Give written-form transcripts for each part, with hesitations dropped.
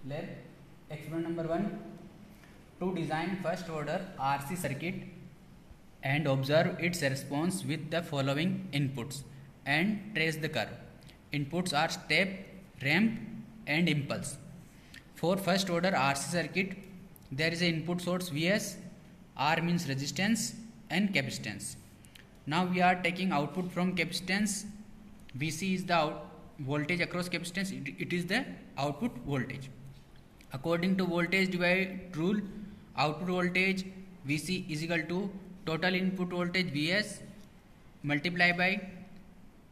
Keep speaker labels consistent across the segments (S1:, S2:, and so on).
S1: Let experiment number 1. To design first order RC circuit and observe its response with the following inputs and trace the curve. Inputs are step, ramp and impulse. For first order RC circuit, there is an input source Vs, R means resistance and capacitance. Now we are taking output from capacitance. Vc is the voltage across capacitance, it is the output voltage. According to voltage divide rule, output voltage Vc is equal to total input voltage Vs multiplied by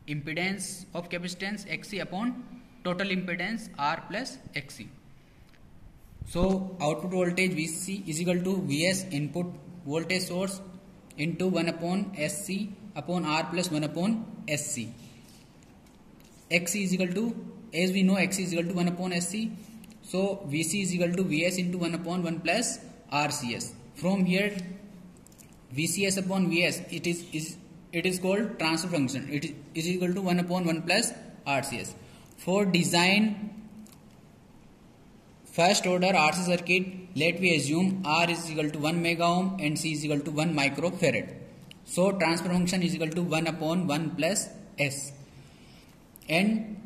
S1: impedance of capacitance Xc upon total impedance R plus Xc. So output voltage Vc is equal to Vs input voltage source into 1 upon Sc upon R plus 1 upon Sc. Xc is equal to, as we know, Xc is equal to 1 upon Sc. So Vc is equal to Vs into 1 upon 1 plus RCS. From here VCS upon Vs, it is called transfer function. It is equal to 1 upon 1 plus RCS. For design first order RC circuit, let we assume R is equal to 1 mega ohm and C is equal to 1 microfarad. So transfer function is equal to 1 upon 1 plus S. And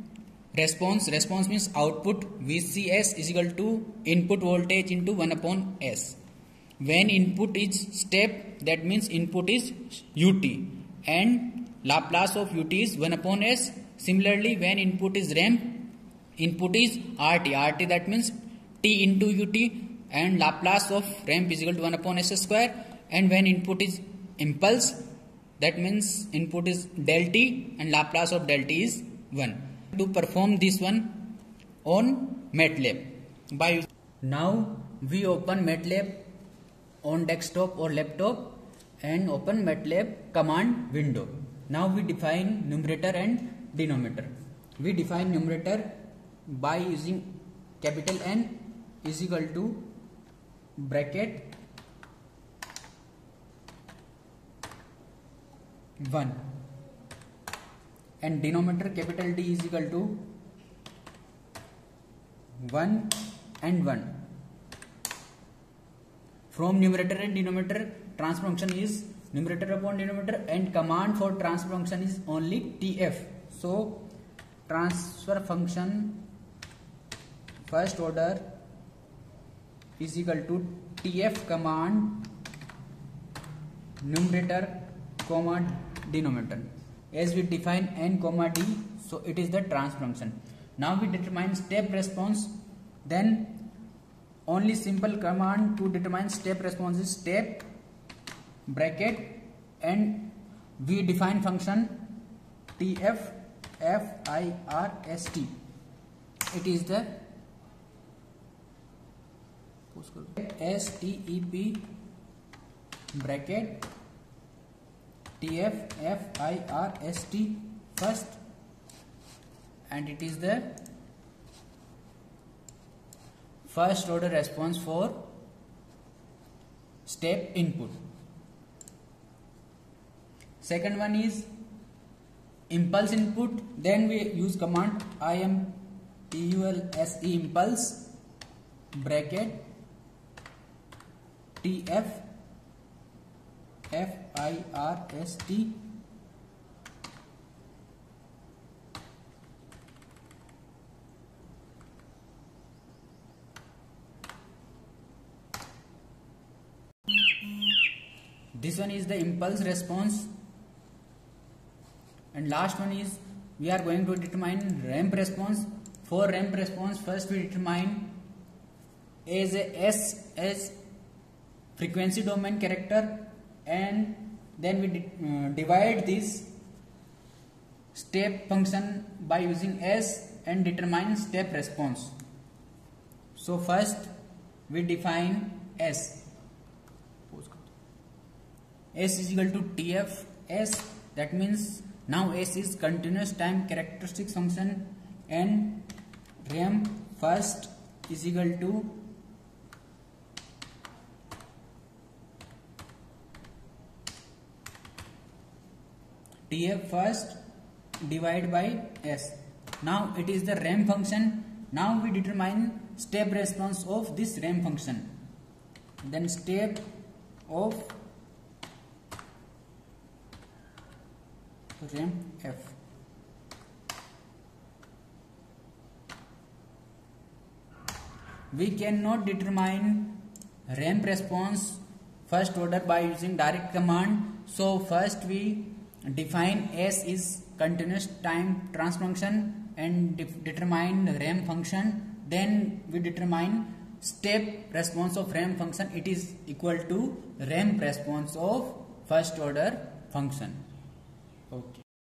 S1: response means output VCS is equal to input voltage into 1 upon S. When input is step, that means input is ut and Laplace of ut is 1 upon S. Similarly, when input is ramp, input is rt, that means t into ut, and Laplace of ramp is equal to 1 upon S square. And when input is impulse, that means input is del t and Laplace of del t is 1. To perform this one on MATLAB by now we open MATLAB on desktop or laptop and open MATLAB command window. Now we define numerator and denominator. We define numerator by using capital N is equal to bracket 1 and denominator capital D is equal to 1 and 1. From numerator and denominator, transfer function is numerator upon denominator and command for transfer function is only TF. So transfer function first order is equal to TF command numerator comma denominator. As we define n comma d, so it is the transfer function. Now we determine step response. Then only simple command to determine step response is step bracket and we define function TF FIRST. It is the STEP bracket TF FIRST first and it is the first order response for step input. Second one is impulse input. Then we use command IMPULSE impulse bracket TF FIRST this one is the impulse response. And last one is we are going to determine ramp response. For ramp response, first we determine as a S as frequency domain character and then we divide this step function by using S and determine step response. So first we define S. S is equal to TF S, that means now S is continuous time characteristic function and ramp first is equal to TF first divided by S. Now it is the ramp function Now we determine step response of this ramp function. Then step of ramp f. We cannot determine ramp response first order by using direct command. So first we define S is continuous time transfer function and determine ramp function. Then we determine step response of ramp function. It is equal to ramp response of first order function. Okay.